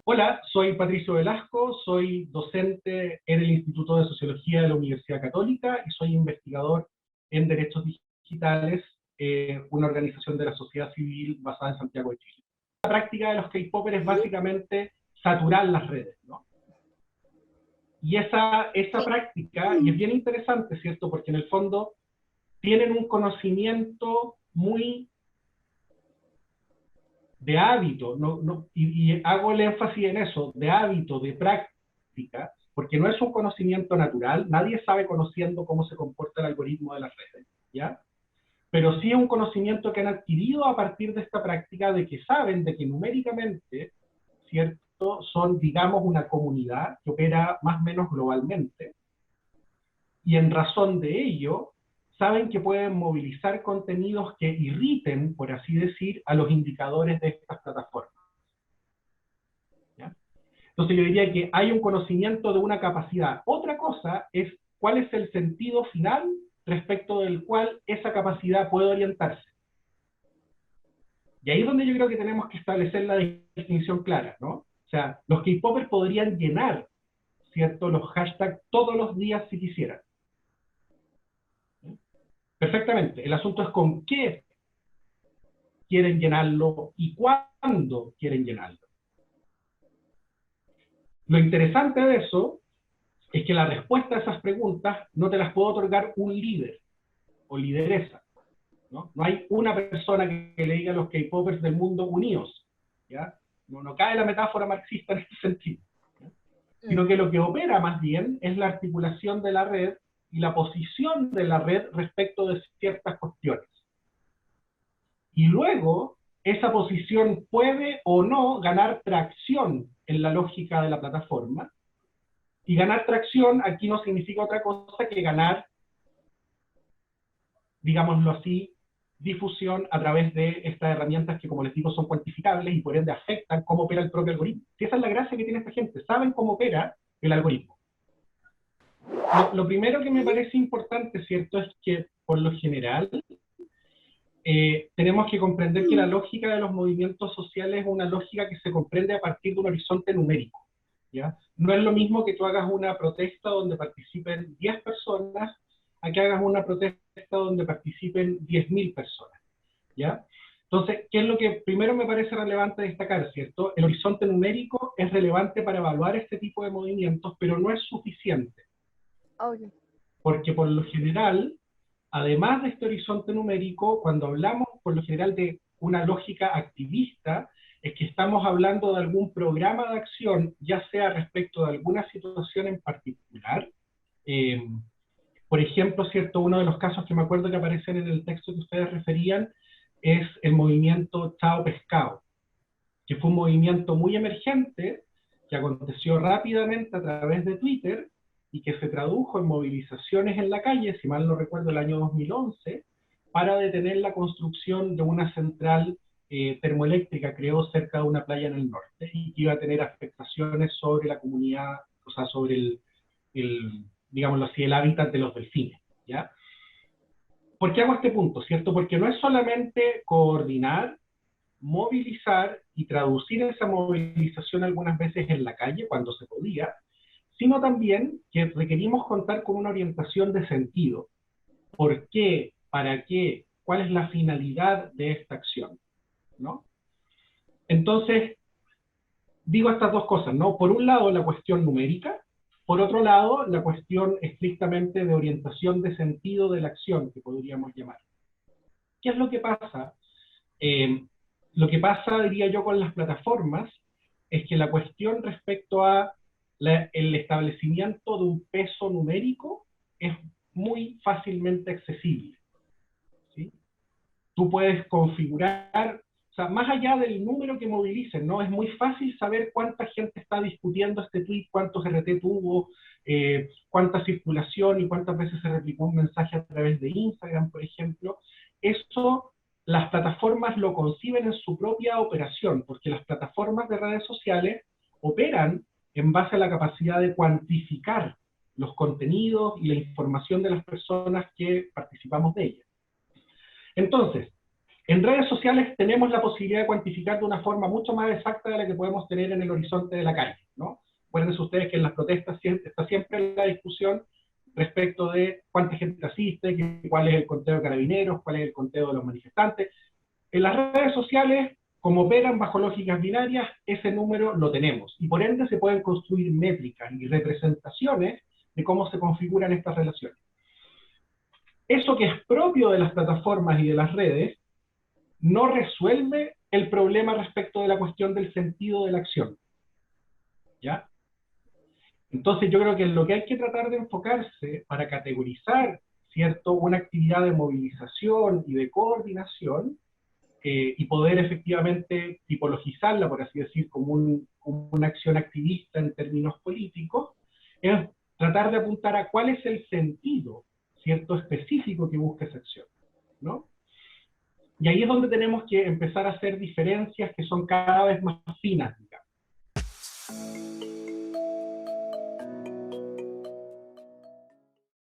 Hola, soy Patricio Velasco, soy docente en el Instituto de Sociología de la Universidad Católica y soy investigador en Derechos Digitales, una organización de la sociedad civil basada en Santiago de Chile. La práctica de los K-popers es básicamente saturar las redes, ¿no? Y esa práctica, y es bien interesante, ¿cierto? Porque en el fondo tienen un conocimiento muy de hábito, y hago el énfasis en eso, de hábito, de práctica, porque no es un conocimiento natural, nadie sabe conociendo cómo se comporta el algoritmo de las redes, ¿ya? Pero sí es un conocimiento que han adquirido a partir de esta práctica, de que saben de que numéricamente, ¿cierto?, son, digamos, una comunidad que opera más o menos globalmente, y en razón de ello, saben que pueden movilizar contenidos que irriten, por así decir, a los indicadores de estas plataformas. ¿Ya? Entonces yo diría que hay un conocimiento de una capacidad. Otra cosa es cuál es el sentido final respecto del cual esa capacidad puede orientarse. Y ahí es donde yo creo que tenemos que establecer la distinción clara, ¿no? O sea, los K-popers podrían llenar, ¿cierto?, los hashtags todos los días si quisieran. Perfectamente. El asunto es con qué quieren llenarlo y cuándo quieren llenarlo. Lo interesante de eso es que la respuesta a esas preguntas no te las puede otorgar un líder o lideresa, ¿no? No hay una persona que le diga a los K-popers del mundo unidos, ¿ya? No cae la metáfora marxista en este sentido, ¿ya? Sino que lo que opera más bien es la articulación de la red y la posición de la red respecto de ciertas cuestiones. Y luego, esa posición puede o no ganar tracción en la lógica de la plataforma. Y ganar tracción aquí no significa otra cosa que ganar, digámoslo así, difusión a través de estas herramientas que, como les digo, son cuantificables y por ende afectan cómo opera el propio algoritmo. Y esa es la gracia que tiene esta gente, saben cómo opera el algoritmo. Lo primero que me parece importante, ¿cierto?, es que, por lo general, tenemos que comprender que la lógica de los movimientos sociales es una lógica que se comprende a partir de un horizonte numérico, ¿ya? No es lo mismo que tú hagas una protesta donde participen 10 personas a que hagas una protesta donde participen 10.000 personas, ¿ya? Entonces, ¿qué es lo que primero me parece relevante destacar, ¿cierto? El horizonte numérico es relevante para evaluar este tipo de movimientos, pero no es suficiente. Okay. Porque por lo general, además de este horizonte numérico, cuando hablamos por lo general de una lógica activista, es que estamos hablando de algún programa de acción, ya sea respecto de alguna situación en particular. Por ejemplo, ¿cierto?, uno de los casos que me acuerdo que aparecen en el texto que ustedes referían es el movimiento Chao Pescado, que fue un movimiento muy emergente, que aconteció rápidamente a través de Twitter, y que se tradujo en movilizaciones en la calle, si mal no recuerdo el año 2011, para detener la construcción de una central termoeléctrica, creo, cerca de una playa en el norte, y que iba a tener afectaciones sobre la comunidad, o sea, sobre digámoslo así, el hábitat de los delfines, ¿ya? ¿Por qué hago este punto, cierto? Porque no es solamente coordinar, movilizar y traducir esa movilización algunas veces en la calle, cuando se podía, sino también que requerimos contar con una orientación de sentido. ¿Por qué? ¿Para qué? ¿Cuál es la finalidad de esta acción? ¿No? Entonces, digo estas dos cosas, ¿no? Por un lado, la cuestión numérica, por otro lado, la cuestión estrictamente de orientación de sentido de la acción, que podríamos llamar. ¿Qué es lo que pasa? Lo que pasa, diría yo, con las plataformas, es que la cuestión respecto a el establecimiento de un peso numérico es muy fácilmente accesible, ¿sí? Tú puedes configurar, o sea, más allá del número que movilicen, ¿no? Es muy fácil saber cuánta gente está discutiendo este tweet, cuántos RT tuvo, cuánta circulación y cuántas veces se replicó un mensaje a través de Instagram, por ejemplo. Eso las plataformas lo conciben en su propia operación, porque las plataformas de redes sociales operan en base a la capacidad de cuantificar los contenidos y la información de las personas que participamos de ellas. Entonces, En redes sociales tenemos la posibilidad de cuantificar de una forma mucho más exacta de la que podemos tener en el horizonte de la calle, ¿no? Acuérdense ustedes que en las protestas está siempre la discusión respecto de cuánta gente asiste, cuál es el conteo de carabineros, cuál es el conteo de los manifestantes. En las redes sociales, como operan bajo lógicas binarias, ese número lo tenemos, y por ende se pueden construir métricas y representaciones de cómo se configuran estas relaciones. Eso que es propio de las plataformas y de las redes, no resuelve el problema respecto de la cuestión del sentido de la acción, ¿ya? Entonces yo creo que lo que hay que tratar de enfocarse para categorizar, ¿cierto?, una actividad de movilización y de coordinación, y poder efectivamente tipologizarla, por así decir, como una acción activista en términos políticos, es tratar de apuntar a cuál es el sentido, ¿cierto?, específico que busca esa acción, ¿no? Y ahí es donde tenemos que empezar a hacer diferencias que son cada vez más finas, digamos.